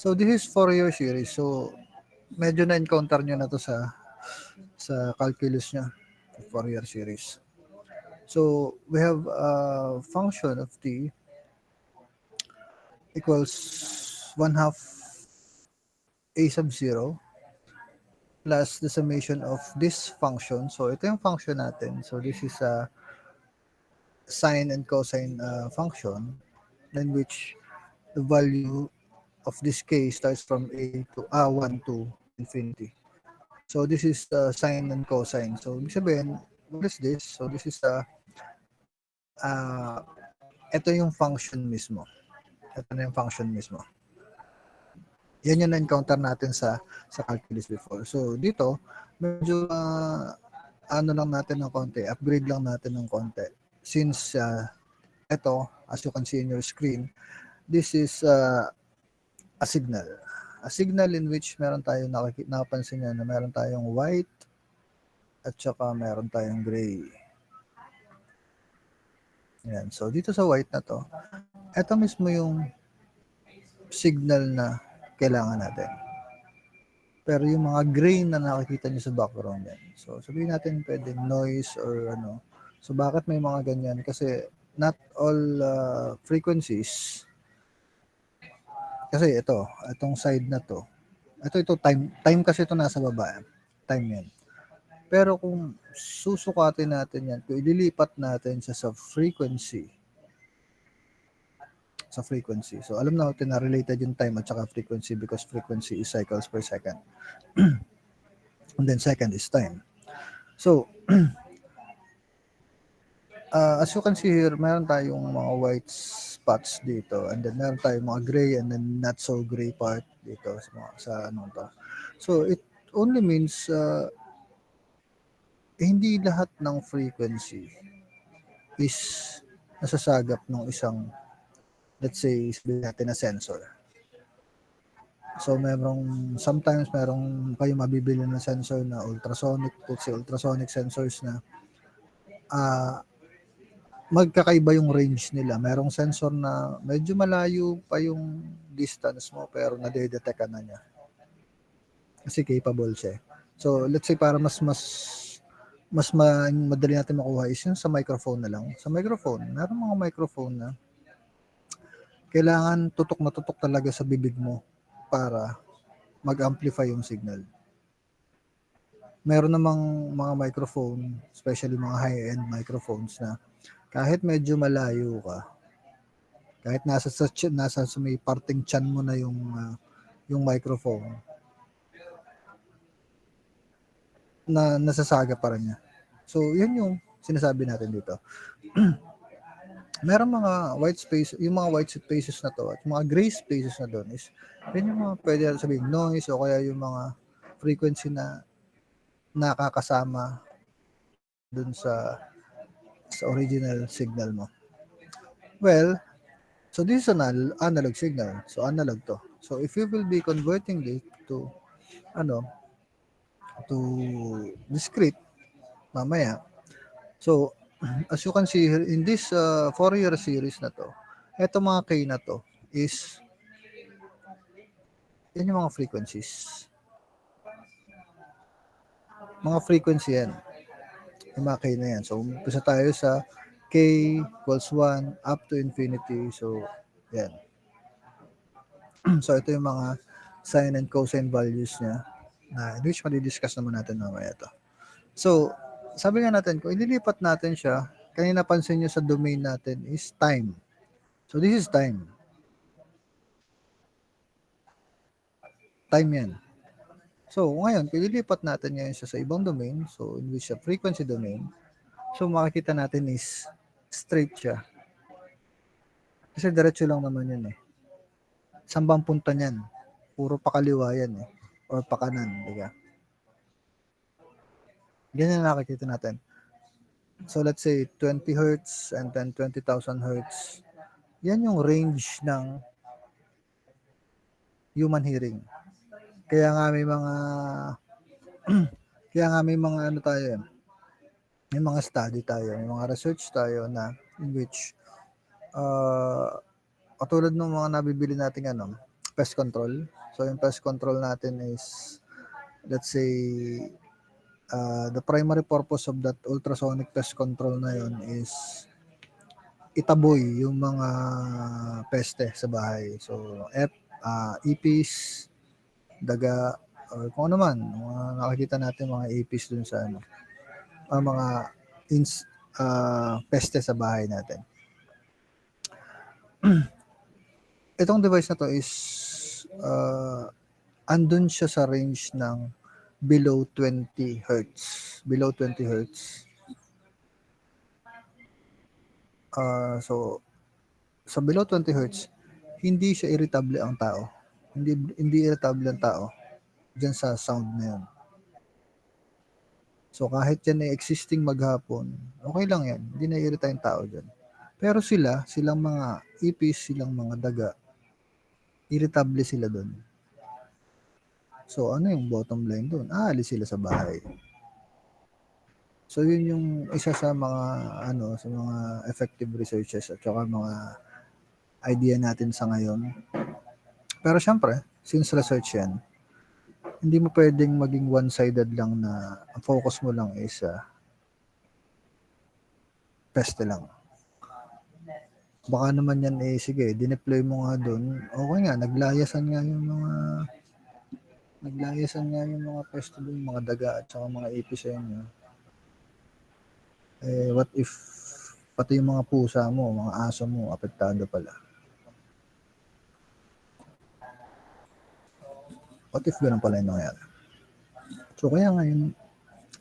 So this is Fourier series. So medyo na-encounter nyo na to sa calculus nyo, Fourier series. So we have a function of t equals 1/2 a sub 0 plus the summation of this function. So ito yung function natin. So this is a sine and cosine function in which the value of this k starts from a to 1 to infinity. So this is sine and cosine. So ibig sabihin, what is this? So this is uh, ito yung function mismo. Ito na yung function mismo. Yan yung na-encounter natin sa calculus before. So dito, medyo ano lang natin ng konti, upgrade lang natin ng konti. Since ito, as you can see in your screen, this is a signal. A signal in which meron tayong napansin nyo na meron tayong white at saka meron tayong gray. Yan. So dito sa white na to, ito mismo yung signal na kailangan natin. Pero yung mga gray na nakikita nyo sa background yan. So sabihin natin pwede noise or ano. So bakit may mga ganyan? Kasi not all frequencies. Kasi itong side na to. Ito time kasi ito nasa baba. Time yan. Pero kung susukatin natin yan, kung ililipat natin sa frequency, So alam natin na related yung time at saka frequency because frequency is cycles per second. And then second is time. So as you can see here, meron tayong mga white spots dito and then meron tayong mga gray and then not so gray part dito sa ano to. So it only means hindi lahat ng frequency is nasasagap ng isang, let's say, sabihin natin na sensor. So sometimes merong kayo mabibili na sensor na ultrasonic, let's say ultrasonic sensors na magkakaiba yung range nila. Merong sensor na medyo malayo pa yung distance mo pero nade-detect ka na niya. Kasi capable siya. So let's say para mas madali natin makuha is yung sa microphone na lang. Sa microphone, meron mga microphone na kailangan tutok na tutok talaga sa bibig mo para mag-amplify yung signal. Meron namang mga microphone, especially mga high-end microphones na kahit medyo malayo ka, kahit nasa sa may parting chan mo na yung microphone, na nasasaga pa rin niya. So, yun yung sinasabi natin dito. Meron mga white space, yung mga white spaces na to at mga gray spaces na doon is yun yung mga pwede sabihin noise o kaya yung mga frequency na nakakasama dun sa original signal mo. Well, so this is an analog signal. So analog to. So if you will be converting it to to discrete mamaya. So as you can see here in this Fourier series na to, eto mga K na to is yan yung mga frequencies. Mga frequency yan. Yung mga K na yan. So umpisa tayo sa K equals 1 up to infinity. So yan. So ito yung mga sine and cosine values niya na which madi-discuss naman natin mamaya ito. So sabi nga natin, kung ililipat natin siya, kanina pansin nyo sa domain natin is time. So this is time. Time yan. So ngayon, kung ililipat natin ngayon siya sa ibang domain, so in which a frequency domain, so makikita natin is straight siya. Kasi diretso lang naman yun eh. Saan bang punta niyan? Puro pakaliwa yan eh. Or pakanan, diba? Ganyan nakikita natin. So let's say 20 hertz and then 20,000 hertz. Yan yung range ng human hearing. Kaya nga may mga ano tayo, may mga study tayo, may mga research tayo na in which katulad ng mga nabibili nating pest control. So yung pest control natin is, let's say, the primary purpose of that ultrasonic pest control na yun is itaboy yung mga peste sa bahay. So, ipis, daga, or kung ano man, mga nakikita natin mga ipis dun sa ano, mga peste sa bahay natin. Itong device na to is andun siya sa range ng below 20 hertz. Below 20 hertz. So, sa below 20 hertz, hindi siya irritable ang tao. Hindi irritable ang tao dyan sa sound na yun. So, kahit yan ay existing maghapon, okay lang yan. Hindi na-irrita yung tao dyan. Pero silang mga ipis, silang mga daga, irritable sila doon. So, ano yung bottom line doon? Aalis sila sa bahay. So, yun yung isa sa mga sa mga effective researches at saka mga idea natin sa ngayon. Pero syempre, since research yan, hindi mo pwedeng maging one-sided lang na ang focus mo lang is peste lang. Baka naman yan sige, dineploy mo nga doon. Okay nga, naglayasan nga yung mga peste doon, mga daga at saka mga ipis sa inyo. What if pati yung mga pusa mo, mga aso mo, apektado pala? What if ganun pala yung nangyari? So, kaya nga yun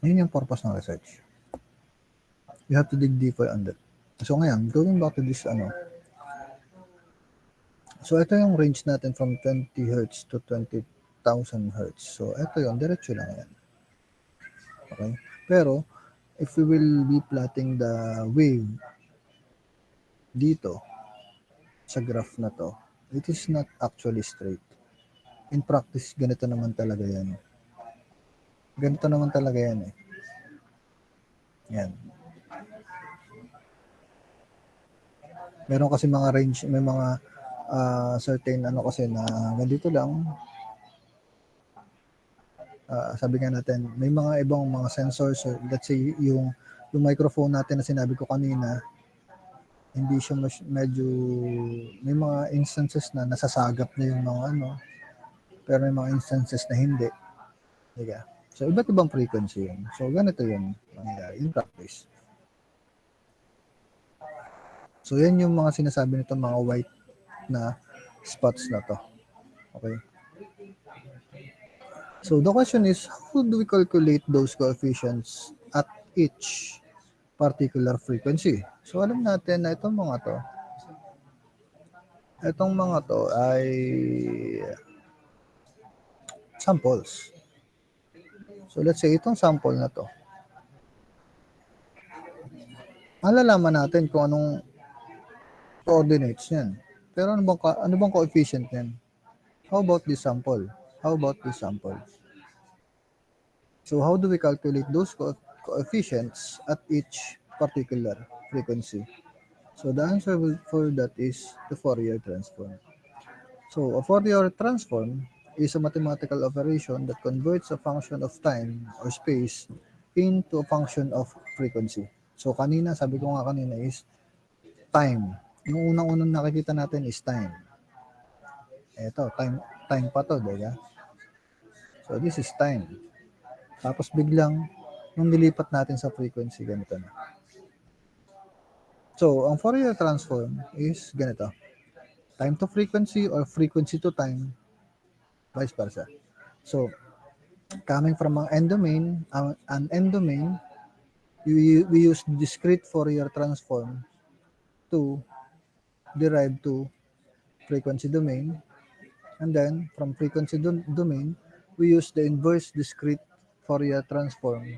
yung purpose ng research. You have to dig deeper on that. So, ngayon, going back to this, so, ito yung range natin from 20 Hz to 20,000 Hz. So, ito yung diretso lang yan. Okay? Pero, if we will be plotting the wave dito, sa graph na to, it is not actually straight. In practice, ganito naman talaga yan. Ganito naman talaga yan eh. Yan. Meron kasi mga range, may mga certain kasi na ganito lang. Sabi nga natin, may mga ibang mga sensors, let's say yung microphone natin na sinabi ko kanina, hindi siya medyo, may mga instances na nasasagap na yung mga pero may mga instances na hindi. Diba? So, iba't ibang frequency yun. So, ganito yun in practice. So, yan yung mga sinasabi nito mga white na spots na to. Okay? So, the question is, how do we calculate those coefficients at each particular frequency? So, alam natin na itong mga to ay samples. So, let's say itong sample na to. Malalaman natin kung anong coordinates niyan. Pero ano bang coefficient niyan? How about this sample? So, how do we calculate those coefficients at each particular frequency? So, the answer for that is the Fourier transform. So, a Fourier transform is a mathematical operation that converts a function of time or space into a function of frequency. So, sabi ko nga kanina is time. Yung unang-unang nakikita natin is time. Ito, time pa to, diba? So, this is time. Tapos biglang, nung nilipat natin sa frequency, ganito na. So, ang Fourier transform is ganito. Time to frequency or frequency to time, vice versa. So, coming from an end domain, we use discrete Fourier transform to derive to frequency domain. And then, from frequency domain, we use the inverse discrete Fourier transform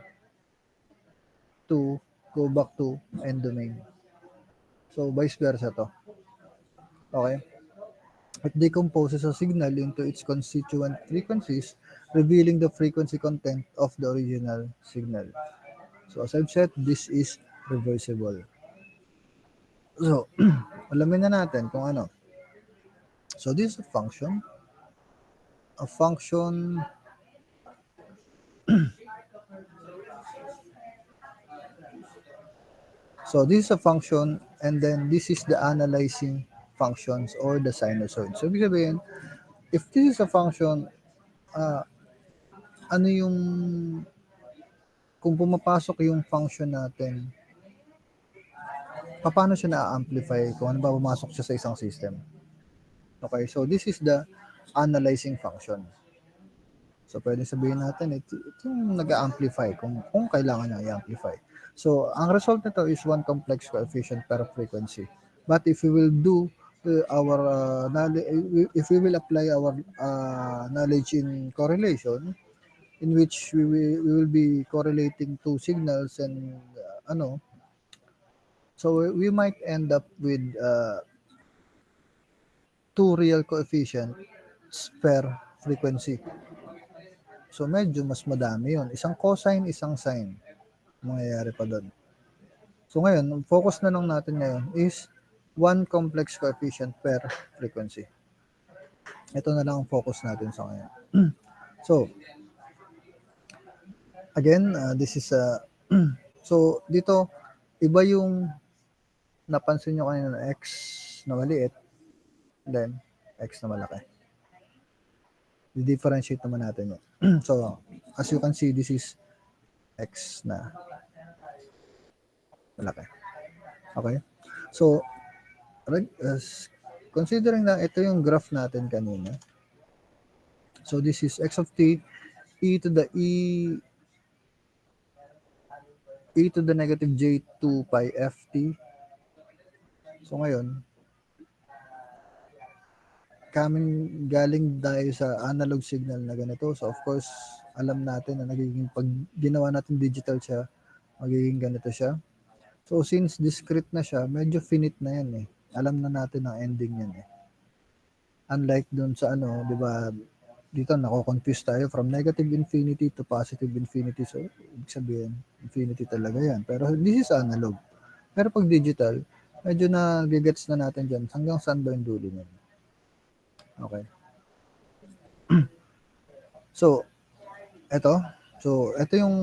to go back to end domain. So, vice versa to. Okay? It decomposes a signal into its constituent frequencies, revealing the frequency content of the original signal. So, as I've said, this is reversible. So, alamin na natin kung ano. So, this is a function. a function so this is a function and then this is the analyzing functions or the sinusoid. So ibig sabihin, if this is a function, ano yung kung pumapasok yung function natin, paano siya na-amplify kung ano ba pumasok siya sa isang system. Okay, so this is the analyzing function. So pwede sabihin natin, ito yung nag-amplify kung kailangan niya i-amplify. So ang result nito is one complex coefficient per frequency. But if we will do our knowledge, if we will apply our knowledge in correlation, in which we will be correlating two signals and so we might end up with two real coefficients per frequency. So medyo mas madami yon. Isang cosine, isang sine. Mangyayari pa doon. So ngayon, focus na lang natin ngayon is one complex coefficient per frequency. Ito na lang ang focus natin sa ngayon. So, again, this is so dito, iba yung napansin nyo kanina na x na maliit, then x na malaki. I-differentiate naman natin yun. So, as you can see, this is x na malaki. Okay? So, considering na ito yung graph natin kanina, so this is x of t e to the e to the negative j2 pi ft. So ngayon, galing tayo sa analog signal na ganito. So of course, alam natin na nagiging pag ginawa natin digital siya, magiging ganito siya. So since discrete na siya, medyo finite na yan eh. Alam na natin ang ending yan eh. Unlike dun sa di ba, dito nako-confuse tayo from negative infinity to positive infinity. So ibig sabihin, infinity talaga yan. Pero this is analog. Pero pag digital, medyo na-gets na natin dyan hanggang saan ba yung dulo niyan. Okay. So, ito yung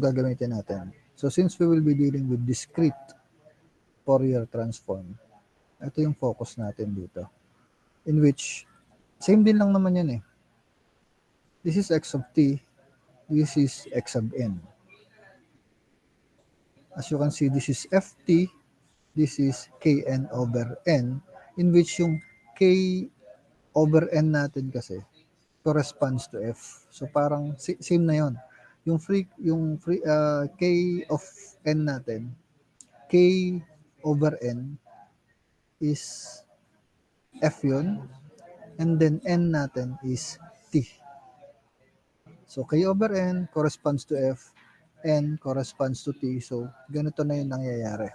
gagamitin natin. So, since we will be dealing with discrete Fourier transform, ito yung focus natin dito. In which, same din lang naman yan eh. This is x of t, this is x of n. As you can see, this is ft, this is kn over n, in which yung k over n natin kasi corresponds to f. So parang same na yon. Yung k of n natin, k over n is f yun, and then n natin is t. So k over n corresponds to f, n corresponds to t. So ganito na yung nangyayari.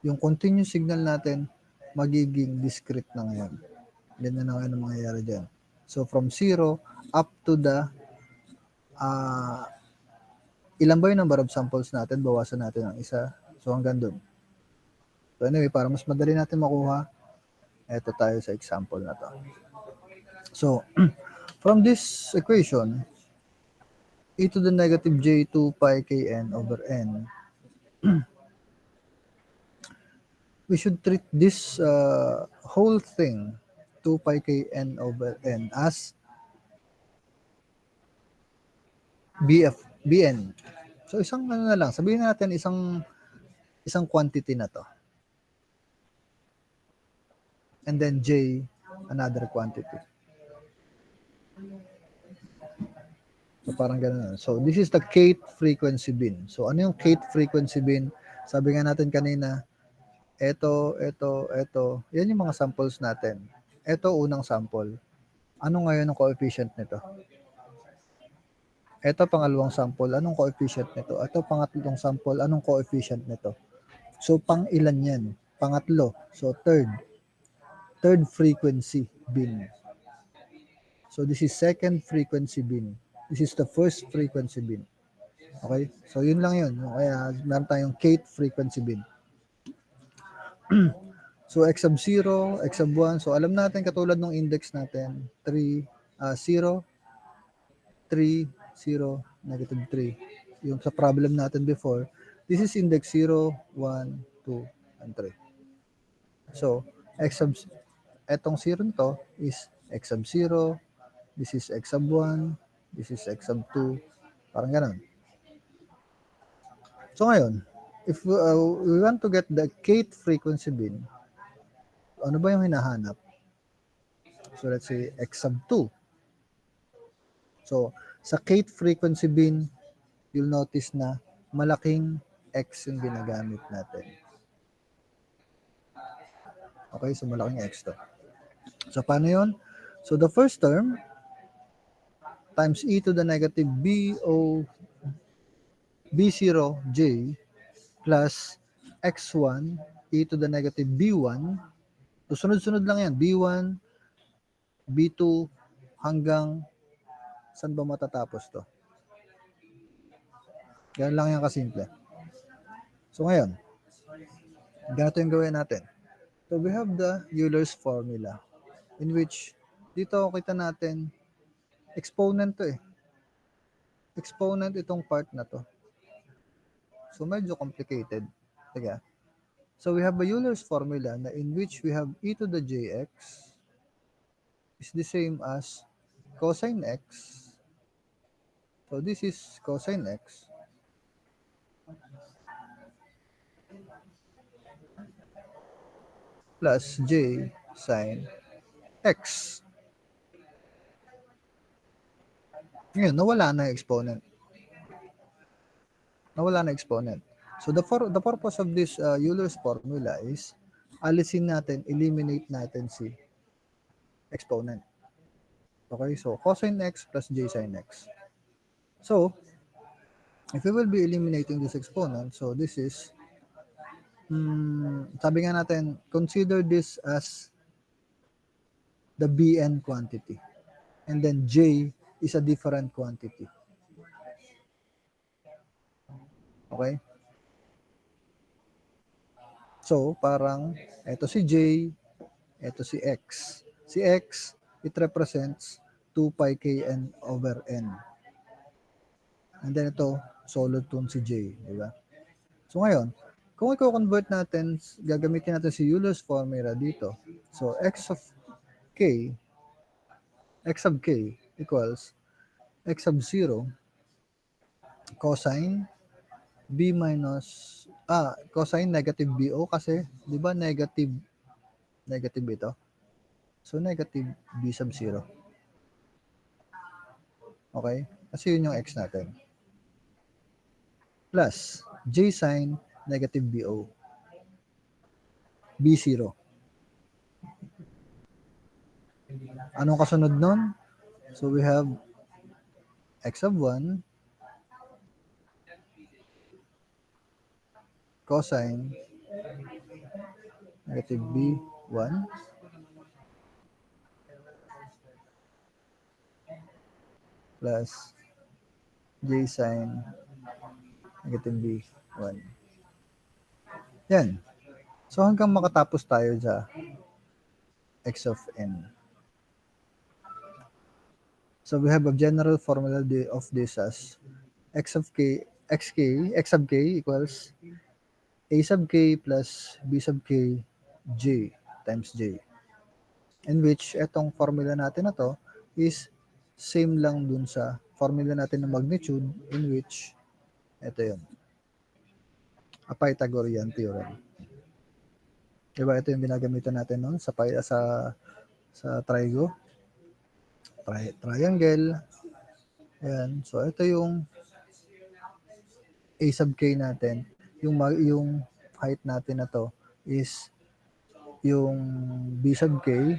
Yung continuous signal natin magiging discrete na ngayon. Ganyan na ngayon ang mangyayari dyan. So from 0 up to the ilan ba yung number of samples natin? Bawasan natin ang isa. So hanggang dun. So anyway, para mas madali natin makuha, eto tayo sa example na to. So, from this equation, e to the negative j2 pi kn over n, we should treat this whole thing, 2 pi kn over n, as bn. So isang na lang, sabihin natin isang quantity na to. And then j, another quantity. So parang gano'n. So this is the kth frequency bin. So ano yung kth frequency bin? Sabi nga natin kanina, ito. Yan yung mga samples natin. Ito unang sample. Ano ngayon ang coefficient nito? Ito pangalawang sample. Anong coefficient nito? Ito pangatlong sample. Anong coefficient nito? So pang ilan yan? Pangatlo. So third frequency bin. So this is second frequency bin. This is the first frequency bin. Okay? So yun lang yun. Kaya meron tayong kth frequency bin. So, x sub 0, x sub 1. So, alam natin katulad ng index natin, 3, 0, 3, 0, negative 3. Yung sa problem natin before, this is index 0, 1, 2, and 3. So, etong 0 nito is x sub 0, this is x sub 1, this is x sub 2, parang ganun. So ngayon, if we want to get the kth frequency bin, ano ba yung hinahanap? So let's say x sub 2. So sa kth frequency bin, you'll notice na malaking x yung ginagamit natin. Okay, so malaking x to. So paano yun? So the first term times e to the negative b0j plus x1 e to the negative b1. So sunod-sunod lang yan. b1, b2 hanggang saan ba matatapos to? Ganun lang yan kasimple. So ngayon, ganito yung gawin natin. So we have the Euler's formula in which dito kita natin exponent to eh. Exponent itong part na to. So medyo complicated. Sige. So we have a Euler's formula na in which we have e to the jx is the same as cosine x. So this is cosine x plus j sine x. Ngayon, nawala na yung exponent. So the purpose of this Euler's formula is alisin natin, eliminate natin si exponent. Okay, so cosine x plus j sine x. So, if we will be eliminating this exponent, so this is, sabi nga natin, consider this as the Bn quantity. And then j is a different quantity. Okay? So, parang, ito si j, ito si x. Si x, it represents 2 pi kn over n. And then ito, solid tone si j. Diba? So ngayon, kung i-convert natin, gagamitin natin si Euler's formula dito. So, x sub k equals x sub 0 cosine b minus, cosine negative bo kasi, di ba negative ito? So, negative b sub 0. Okay? Kasi yun yung x natin. Plus, j sine negative bo. B0. Anong kasunod nun? So, we have x sub 1 cosine negative b1 plus j sine negative b1. Yan. So hanggang makatapos tayo sa x of n. So we have a general formula of this as x sub k equals a sub k plus b sub k j times j. In which etong formula natin na to is same lang dun sa formula natin ng magnitude, in which ito yun, a Pythagorean theorem. Diba ito yung ginagamitan natin noon sa trigo, triangle. Ayan. So ito yung a sub k natin. Yung height natin na to is yung b sub k.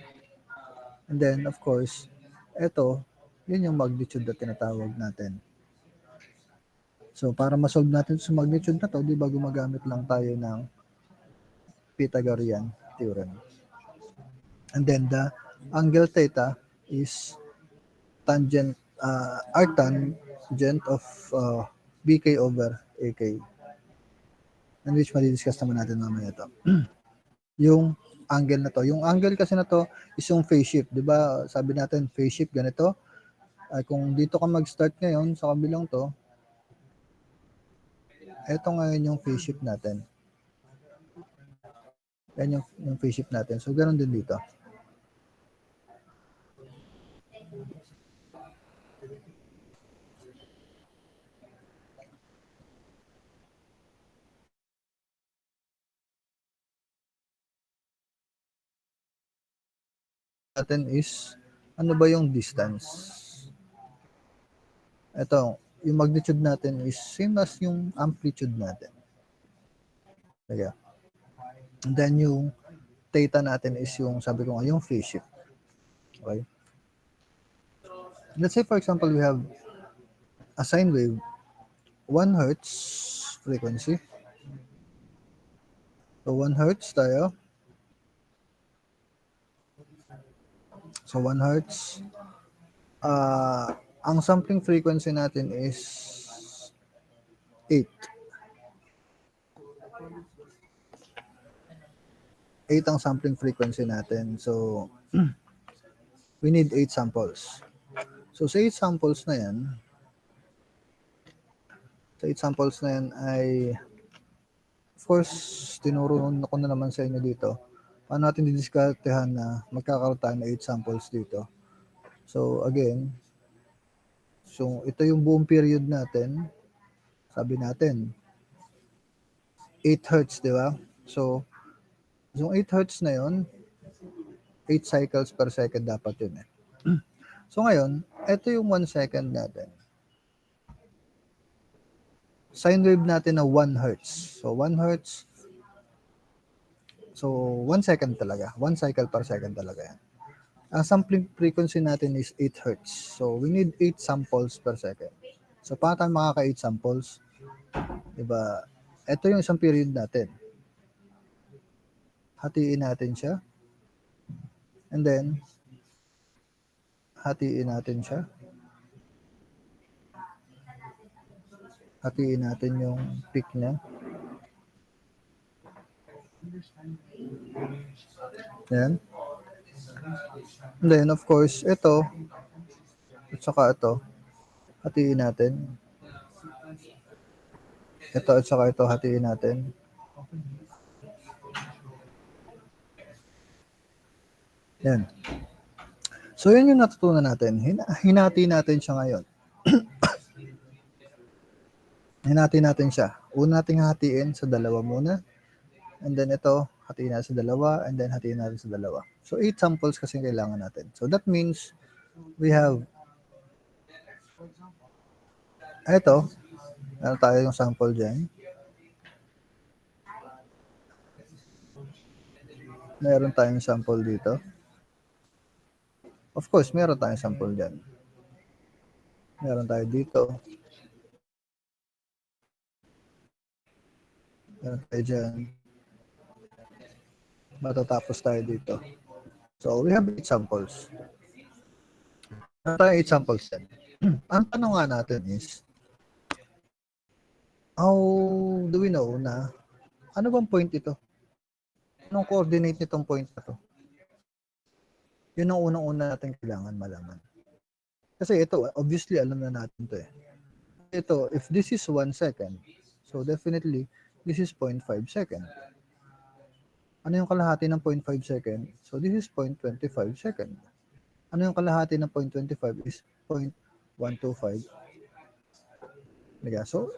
And then of course, ito, yun yung magnitude na tinatawag natin. So para ma-solve natin sa magnitude na to, di ba gumagamit lang tayo ng Pythagorean theorem. And then the angle theta is tangent, arctangent of bk over ak. And which madidiscuss naman natin mamaya ito. Yung angle na to. Yung angle kasi na to is yung phase shift. Di ba? Sabi natin, phase shift ganito. Ay kung dito ka mag-start ngayon sa kabilang to, ito ngayon yung phase shift natin. Yan yung phase shift natin. So, ganun din dito. Natin is, ano ba yung distance? Ito, yung magnitude natin is same as yung amplitude natin. Okay. And then yung theta natin is yung, sabi ko nga, yung phase shift. Okay. Let's say, for example, we have a sine wave, 1 hertz frequency. So, 1 hertz tayo. So, 1 hertz. Ang sampling frequency natin is 8. 8 ang sampling frequency natin. So, we need 8 samples. So, sa 8 samples na yan, ay, of course, tinuro ko na naman sa inyo dito. Paano natin didiskartehan na magkakaroon tayo ng 8 samples dito. So, again, so ito yung buong period natin. Sabi natin, 8 hertz, di ba? So, yung 8 hertz na yon, 8 cycles per second dapat yun eh. So, ngayon, ito yung 1 second natin. Sine wave natin na 1 hertz. So, 1 hertz. So, 1 second talaga. 1 cycle per second talaga yan. Ang sampling frequency natin is 8 hertz. So, we need 8 samples per second. So, paano tayo makaka-8 samples? Diba? Ito yung isang period natin. Hatiin natin siya. And then, hatiin natin siya. Hatiin natin yung peak niya. Yan. And then, of course, ito, at saka ito, hatiin natin. Ito at saka ito, hatiin natin. Yan. So, yun yung natutunan natin. Hinati natin siya ngayon. Hinati natin siya. Una nating hatiin sa dalawa muna. And then ito, hatiin natin sa dalawa. And then hatiin natin sa dalawa. So, 8 samples kasi kailangan natin. So, that means we have ito. Meron tayo yung sample dyan. Meron tayong sample dito. Of course, meron tayong sample dyan. Meron tayo dito. Meron tayo dyan. Matatapos tayo dito. So, we have 8 samples. Meron tayo 8 samples dyan. Ang tanong nga natin is, how do we know na ano bang point ito? Anong coordinate nitong point na to? Yun ang unang-una natin kailangan malaman. Kasi ito, obviously, alam na natin to eh. Ito, if this is 1 second, so definitely, this is 0.5 second. Ano yung kalahati ng 0.5 second? So this is 0.25 second. Ano yung kalahati ng 0.25 is 0.125. So,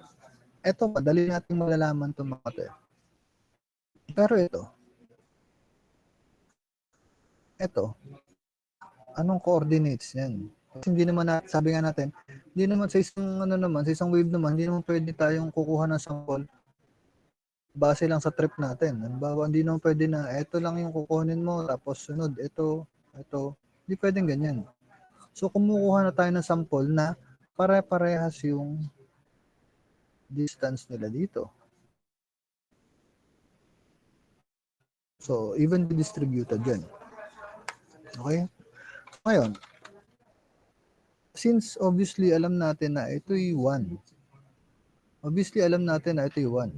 eto, madali natin malalaman itong mga to. Pero ito, anong coordinates yan? Kasi hindi naman, sabi nga natin, hindi naman sa isang wave naman, hindi naman pwede tayong kukuha ng sample base lang sa trip natin. Halimbawa, hindi naman pwede na ito lang yung kukunin mo, tapos sunod, ito. Hindi pwedeng ganyan. So, kumukuha na tayo ng sample na pare-parehas yung distance nila dito. So, evenly distributed yan. Okay? Ngayon, since obviously alam natin na ito'y 1. Obviously alam natin na ito'y 1.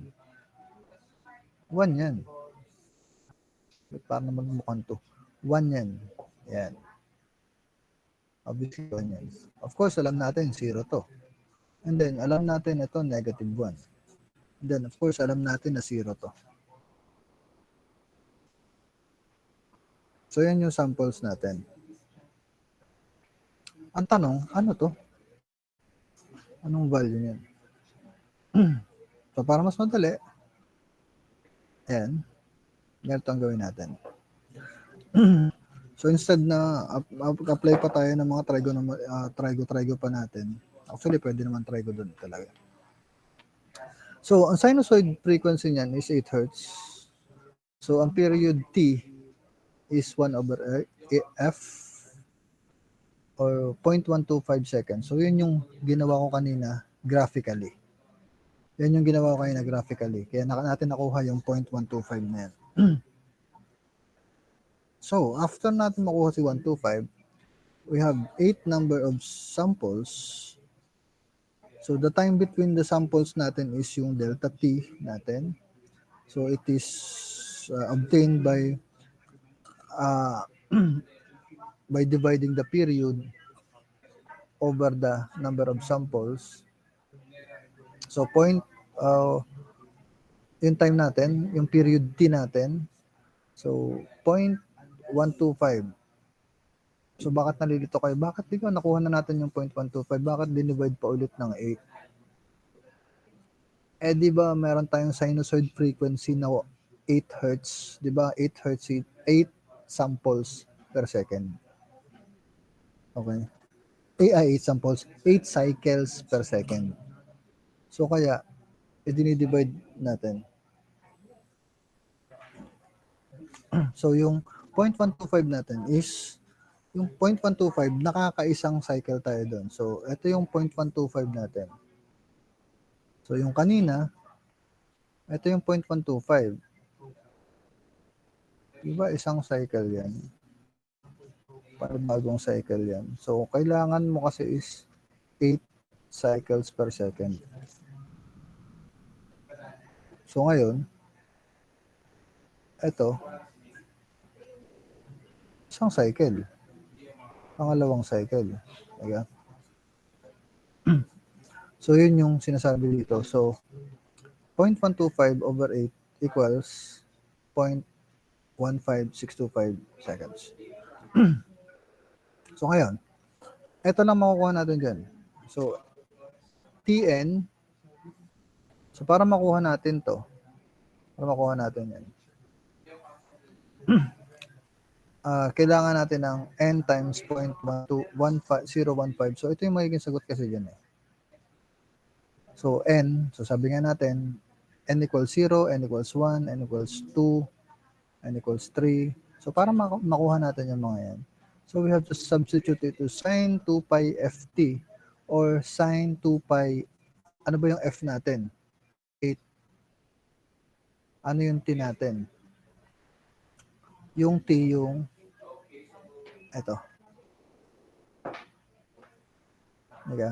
1 yan. Para naman mukhang 2. 1 yan. Yan. Obviously, 1 yan. Of course, alam natin 0 to. And then, alam natin ito, negative 1. And then, of course, alam natin na 0 to. So, yan yung samples natin. Ang tanong, ano to? Anong value niyan? So, para mas madali, ayan, ganito ang gawin natin. So, instead na apply pa tayo ng mga trigo pa natin, actually, pwede naman trigo doon talaga. So, ang sinusoid frequency niyan is 8 Hz. So, ang period T is 1 over F or 0.125 seconds. So, yun yung ginawa ko kanina graphically. Yan yung ginawa ko kanina graphically. Kaya natin nakuha yung 0.125 na yan. So, after natin makuha si 125, we have 8 number of samples. So, the time between the samples natin is yung delta T natin. So, it is obtained by by dividing the period over the number of samples. So, yung time natin, yung period T natin, so 0.125. So, bakit nalilito kayo? Bakit di ba nakuha na natin yung 0.125? Bakit dinivide pa ulit ng 8? Eh, di ba meron tayong sinusoid frequency na 8 Hz? Di ba? 8 Hz, 8 samples per second. Okay. 8 samples, 8 cycles per second. So, kaya, i-divide natin. So, yung 0.125 natin is, yung 0.125, nakakaisang cycle tayo doon. So, ito yung 0.125 natin. So, yung kanina, ito yung 0.125. Diba, isang cycle yan. Para bagong cycle yan. So, kailangan mo kasi is 8 cycles per second. So, ngayon, ito, isang cycle. Pangalawang cycle. Okay? So, yun yung sinasabi dito. So, 0.125 over 8 equals 0.15625 seconds. So, ngayon, ito lang makukuha natin dyan. So, Tn, so para makuha natin to, para makuha natin yan, kailangan natin ng n times 0.12015. So, ito yung magiging sagot kasi dyan eh. So, n, so sabi nga natin, n equals 0, n equals 1, n equals 2, n equals 3. So, para makuha natin yung mga yan, so we have to substitute it to sine 2 pi ft or sine 2 pi, ano ba yung f natin? 8. Ano yung t natin? Yung t yung, ito. Okay.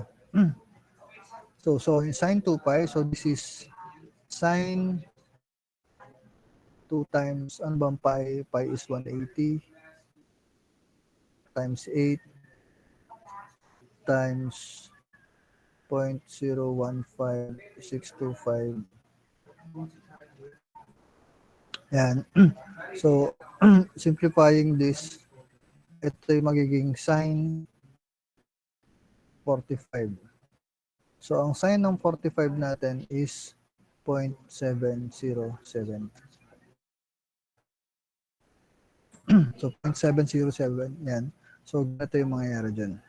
So sine 2 pi, so this is sine 2 times, ano bang pi? Pi is 180 times 8 times 0.015625. Yan. So, simplifying this, ito yung magiging sine 45. So, ang sine ng 45 natin is 0.707. So, 0.707. Yan. So, ito yung mangyayari dyan.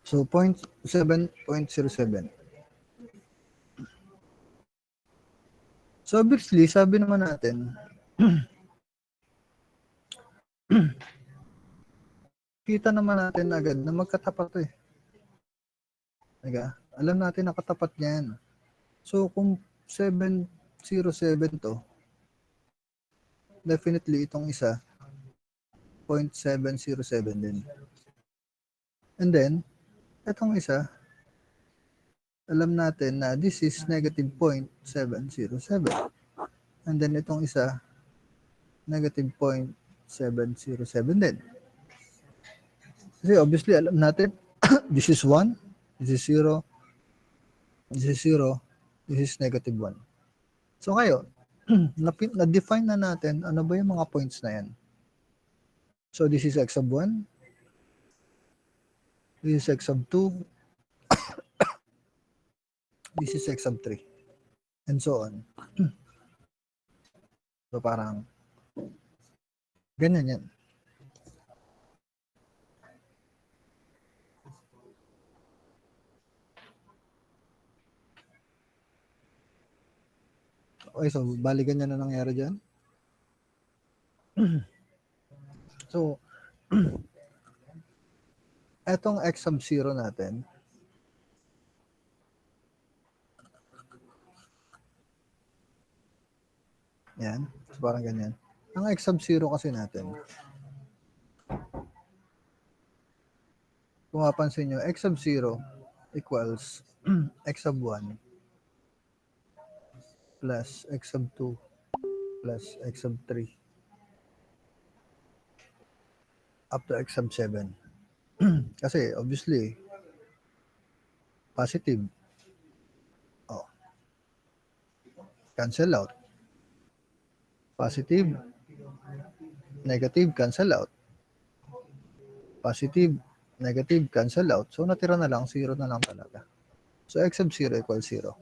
So, 0.707. So, obviously, sabi naman natin, kita naman natin agad na magkatapat to eh. Diba? Alam natin na katapat niyan. So, kung 707 to, definitely itong isa, 0.707 din. And then, itong isa, alam natin na this is negative 0.707. And then itong isa, negative 0.707 din. Kasi obviously, alam natin, this is 1, this is 0, this is 0, this is negative 1. So ngayon, na-define na natin ano ba yung mga points na yan. So this is x of 1, this is x of 2, this is x of 3, and so on. So parang ganyan yan. Okay, so bali ganyan na nangyari dyan. So, etong x sub 0 natin, yan, so parang ganyan. Ang x sub 0 kasi natin, kung mapansin nyo, x sub 0 equals x sub 1 plus x sub 2 plus x sub 3 up to x sub 7. Kasi obviously, positive. Oh. Cancel out. Positive. Negative, cancel out. Positive, negative, cancel out. So natira na lang, 0 na lang talaga. So x sub 0 equals 0.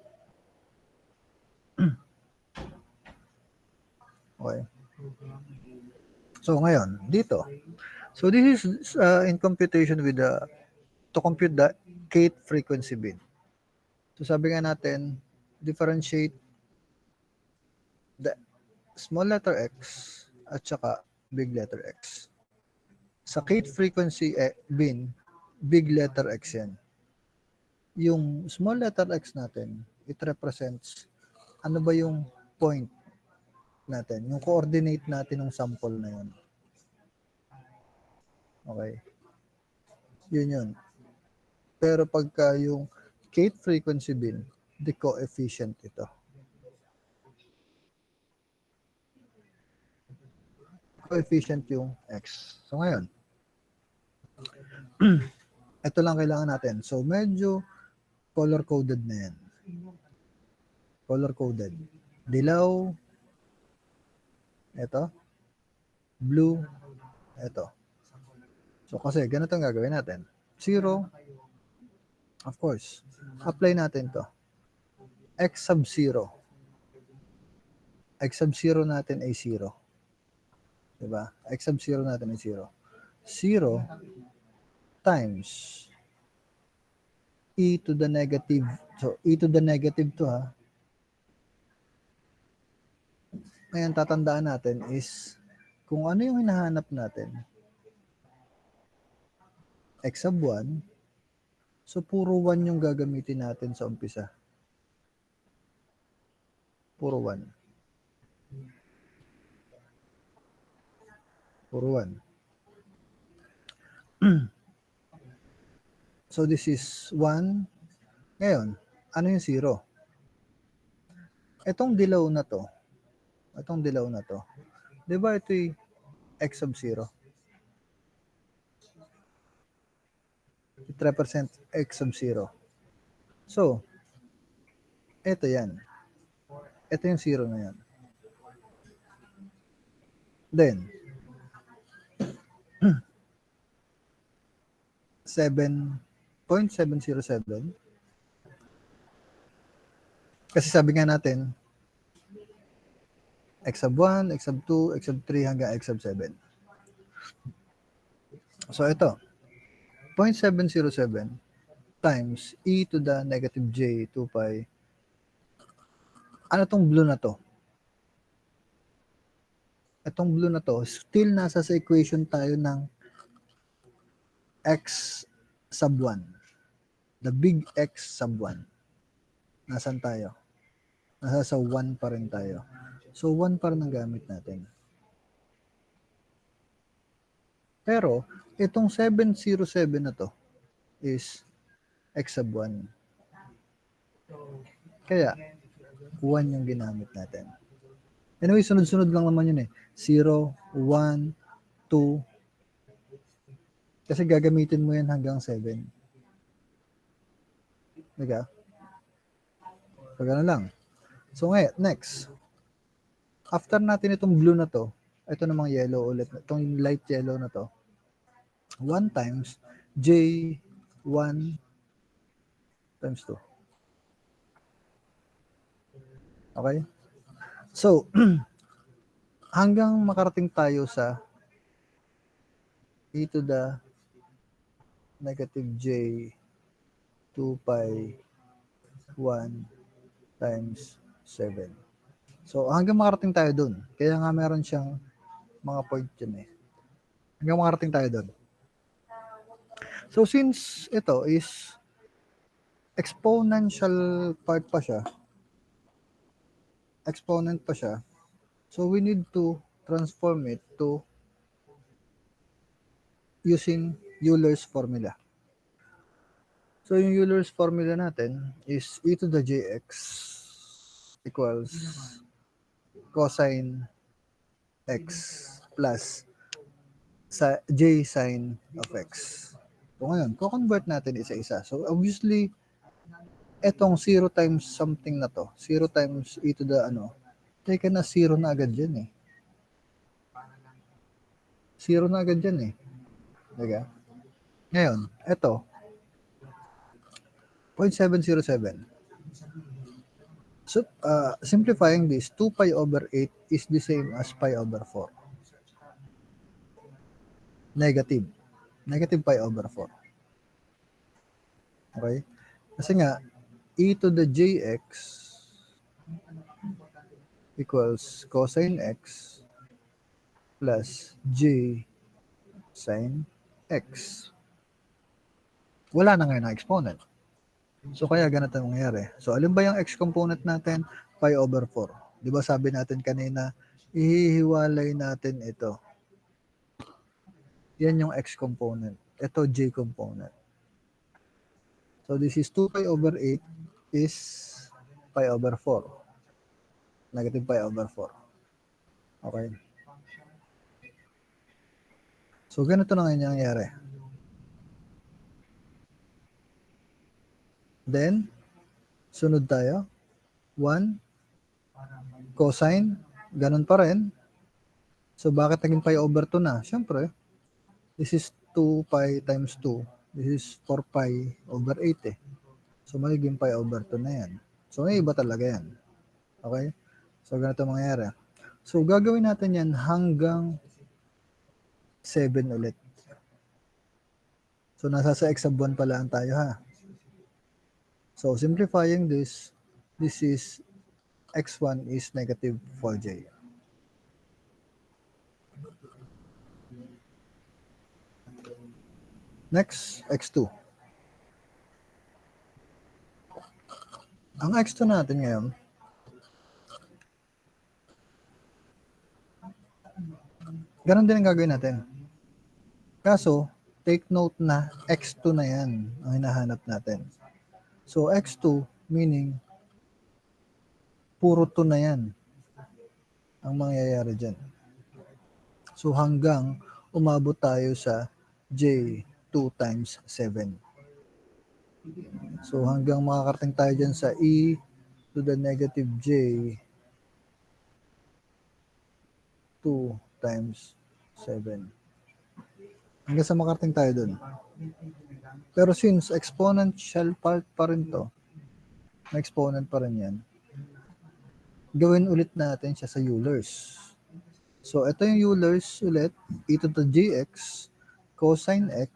Okay. So ngayon, dito. So this is in computation with to compute the kth frequency bin. So sabi nga natin, differentiate the small letter x at saka big letter x. Sa kth frequency bin, big letter x yan. Yung small letter x natin, it represents ano ba yung point natin, yung coordinate natin ng sample na yun. Okay. Yun yun. Pero pagka yung kth frequency bin, the coefficient ito. Coefficient yung x. So ngayon, ito lang kailangan natin. So medyo color-coded na yan. Color-coded. Dilaw, ito, blue, ito. So kasi ganito ang gagawin natin. 0, of course, apply natin to. X sub 0. X sub 0 natin ay 0. Diba? X sub 0 natin ay 0. 0 times e to the negative. So, e to the negative to ha. Ngayon, tatandaan natin is kung ano yung hinahanap natin. X sub 1. So, puro 1 yung gagamitin natin sa umpisa. Puro 1. Puro 1. So, this is 1. Ngayon, ano yung 0? Itong dilaw na to, di ba ito'y x sub 0? It represents x sub 0. So, ito yan. Ito yung 0 na yan. Then, 7.707. Kasi sabi nga natin, x sub 1, x sub 2, x sub 3 hanggang x sub 7. So ito, 0.707 times e to the negative j 2 pi. Ano tong blue na to? Itong blue na to, still nasa sa equation tayo ng x sub 1. The big x sub 1. Nasaan tayo? Nasa sa 1 pa rin tayo. So 1 pa rin ang gamit natin. Pero, itong 707 na to is x sub 1. Kaya, 1 yung ginamit natin. Anyway, sunod-sunod lang naman yun eh. 0, 1, 2. Kasi gagamitin mo yan hanggang 7. Diba? So, gano'n lang. So, ngayon, next. After natin itong blue na to, ito namang yellow ulit. Itong light yellow na to. 1 times J 1 times 2. Okay? So, hanggang makarating tayo sa e to the negative J 2 pi 1 times 7. So, hanggang makarating tayo dun. Kaya nga meron siyang mga point yun eh. Hanggang makarating tayo dun. So, since ito is exponential part pa siya, exponent pa siya, so we need to transform it to using Euler's formula. So, yung Euler's formula natin is e to the jx equals cosine x plus sa j sine of x. So, ngayon, co-convert natin isa-isa. So, obviously, etong 0 times something na to, 0 times e to the teka na 0 na agad dyan eh. 0 na agad dyan eh. Diba? Ngayon, eto, 0.707. So, simplifying this, 2 pi over 8 is the same as pi over 4. Negative. Negative pi over 4. Okay? Kasi nga, e to the jx equals cosine x plus j sine x. Wala na ngayon ang exponent. So, kaya ganito ang mangyayari. So, alin ba yung x component natin? Pi over 4. Di ba sabi natin kanina, ihihiwalay natin ito. Yan yung x component. Ito, j component. So, this is 2 pi over 8 is pi over 4. Negative pi over 4. Okay. So, ganito na ngayon yung nangyayari. Then, sunod tayo. 1 cosine, ganun pa rin. So, bakit naging pi over 2 na? Siyempre, this is 2 pi times 2. This is 4 pi over 8 eh. So, magiging pi over 2 na yan. So, may iba talaga yan. Okay? So, ganito mangyayari. So, gagawin natin yan hanggang 7 ulit. So, nasa sa x sub 1 pala tayo ha. So, simplifying this is x1 is negative 4j. Next, x2. Ang x2 natin ngayon, ganun din ang gagawin natin. Kaso, take note na x2 na yan ang hinahanap natin. So, x2 meaning puro 2 na yan ang mangyayari dyan. So, hanggang umabot tayo sa j 2 times 7. So, hanggang makakarating tayo dyan sa e to the negative j 2 times 7. Hanggang sa makarating tayo dun. Pero since exponential part pa rin to, exponent pa rin yan, gawin ulit natin siya sa Euler's. So, ito yung Euler's ulit, e to the jx cosine x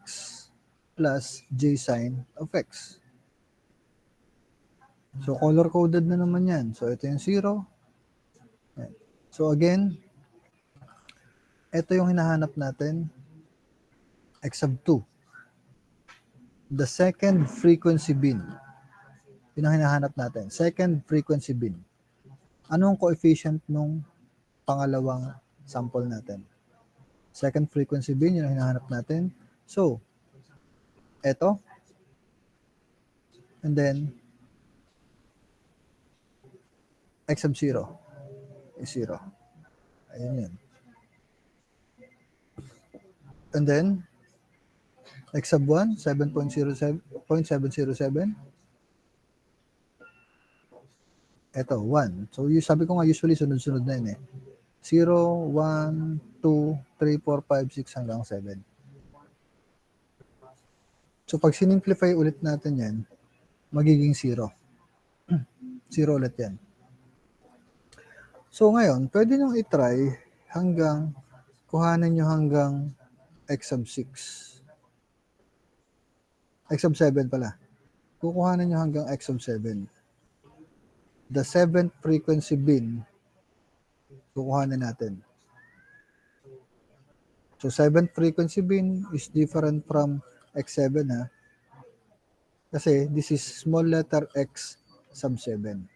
plus j sine of x. So, color-coded na naman yan. So, ito yung 0. So, again, ito yung hinahanap natin, x sub 2. The second frequency bin. Yun ang hinahanap natin. Second frequency bin. Anong coefficient nung pangalawang sample natin? Second frequency bin, yun ang hinahanap natin. So, eto. And then, x sub 0 is 0. Ayun yun. And then, x sub 1, 7.707. Ito, 1. So, sabi ko nga, usually sunod-sunod na yun eh. 0, 1, 2, 3, 4, 5, 6 hanggang 7. So, pag sinimplify ulit natin yan, magiging 0. 0 ulit yan. So, ngayon, pwede nyo itry hanggang, kuhanan nyo hanggang x sub 6. X sub 7 pala. Kukuhanan nyo hanggang x sub 7. The 7th frequency bin, kukuhanan natin. So, 7th frequency bin is different from x7 ha. Kasi this is small letter x sub 7.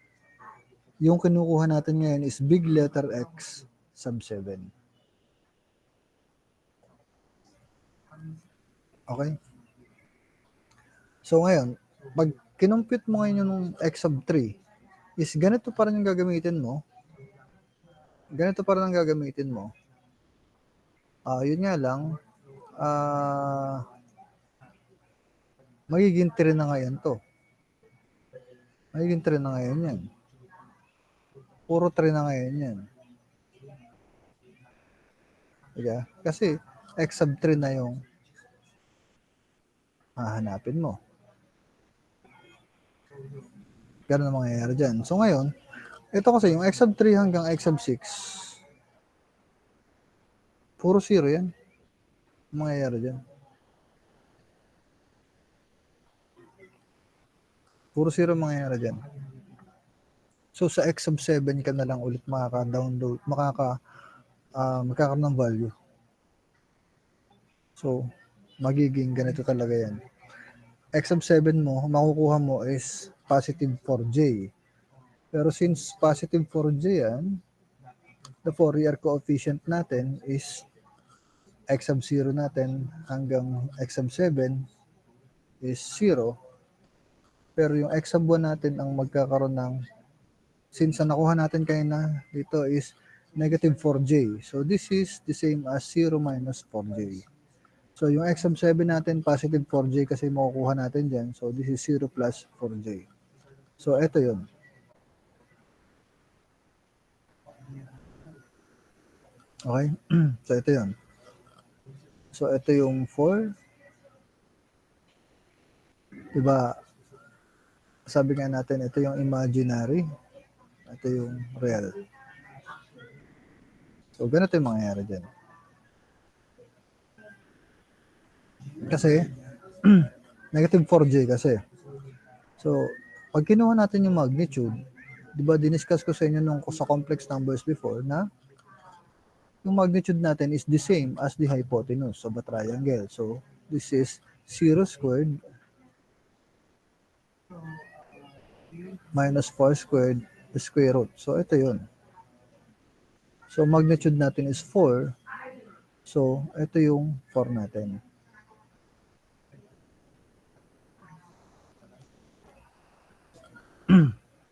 Yung kinukuha natin ngayon is big letter x sub 7. Okay? So ngayon, pag kinumpute mo ngayon yung x sub 3, is ganito pa rin yung gagamitin mo. Ganito pa rin ang gagamitin mo. Yun nga lang, magiging 3 na ngayon to. Magiging 3 na ngayon yan. Puro 3 na ngayon yan. Diba? Kasi x sub 3 na yung hahanapin mo. Ganun ang mangyayari dyan. So ngayon, ito kasi yung x sub 3 hanggang x sub 6, puro 0 yan. Mangyayari dyan. Puro 0 mangyayari dyan. So sa x sub 7 ka na lang ulit makaka-download, magkakaroon ng value. So, magiging ganito talaga yan. X sub 7 mo, makukuha mo is positive 4j. Pero since positive 4j yan, the Fourier coefficient natin is x sub 0 natin hanggang x sub 7 is 0. Pero yung x sub 1 natin ang magkakaroon ng, since nakuha natin kayo na dito is negative 4j. So this is the same as 0 minus 4j. So yung x sub 7 natin, positive 4j kasi makukuha natin dyan. So this is 0 plus 4j. So ito yun. Okay? So ito yun. So ito yung 4. Diba, sabi nga natin, ito yung imaginary. Ito yung real. So ganito yung mangyayari dyan. Kasi, negative 4j kasi. So, pag kinuha natin yung magnitude, di ba diniscuss ko sa inyo nung sa complex numbers before na yung magnitude natin is the same as the hypotenuse of a triangle. So, this is 0 squared minus 4 squared square root. So, ito yun. So, magnitude natin is 4. So, ito yung 4 natin.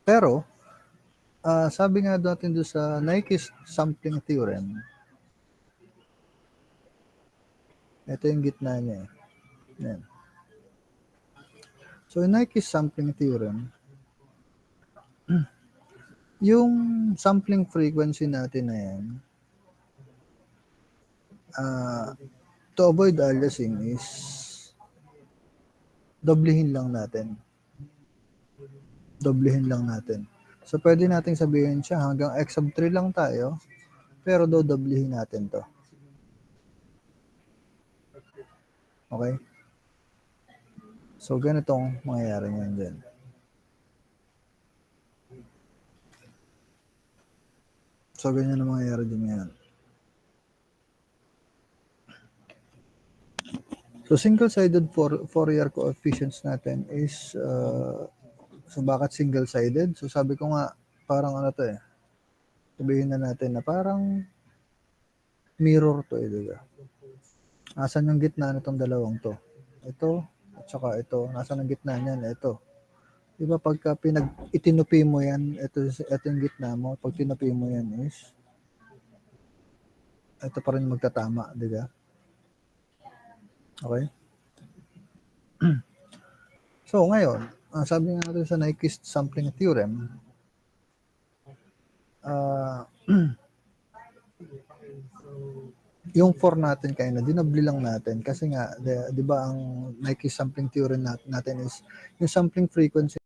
Pero, sabi nga natin doon sa Nyquist sampling theorem, ito yung gitna niya. Yan. So, in Nyquist sampling theorem, yung sampling frequency natin na yan, to avoid aliasing is doblehin lang natin. Doblehin lang natin. So, pwede nating sabihin siya hanggang x sub 3 lang tayo, pero doblehin natin to. Okay? So, ganitong mangyayari ngayon dyan. So, ganyan ang mangyayari dyan ngayon. So, single-sided Fourier coefficients natin is, so bakit single-sided? So, sabi ko nga, parang ano to eh. Sabihin na natin na parang mirror to eh, diba? Nasaan yung gitna nitong dalawang to? Ito, at saka ito. Nasaan ang gitna niyan? Ito. Di ba pagka itinupi mo yan, ito yung gitna mo, pag tinupi mo yan is, ito pa rin magtatama, di ba? Okay? So, ngayon, sabi nga natin sa Nyquist sampling theorem, yung 4 natin kaya na dinabli lang natin kasi nga, di ba ang Nyquist sampling theorem natin is yung sampling frequency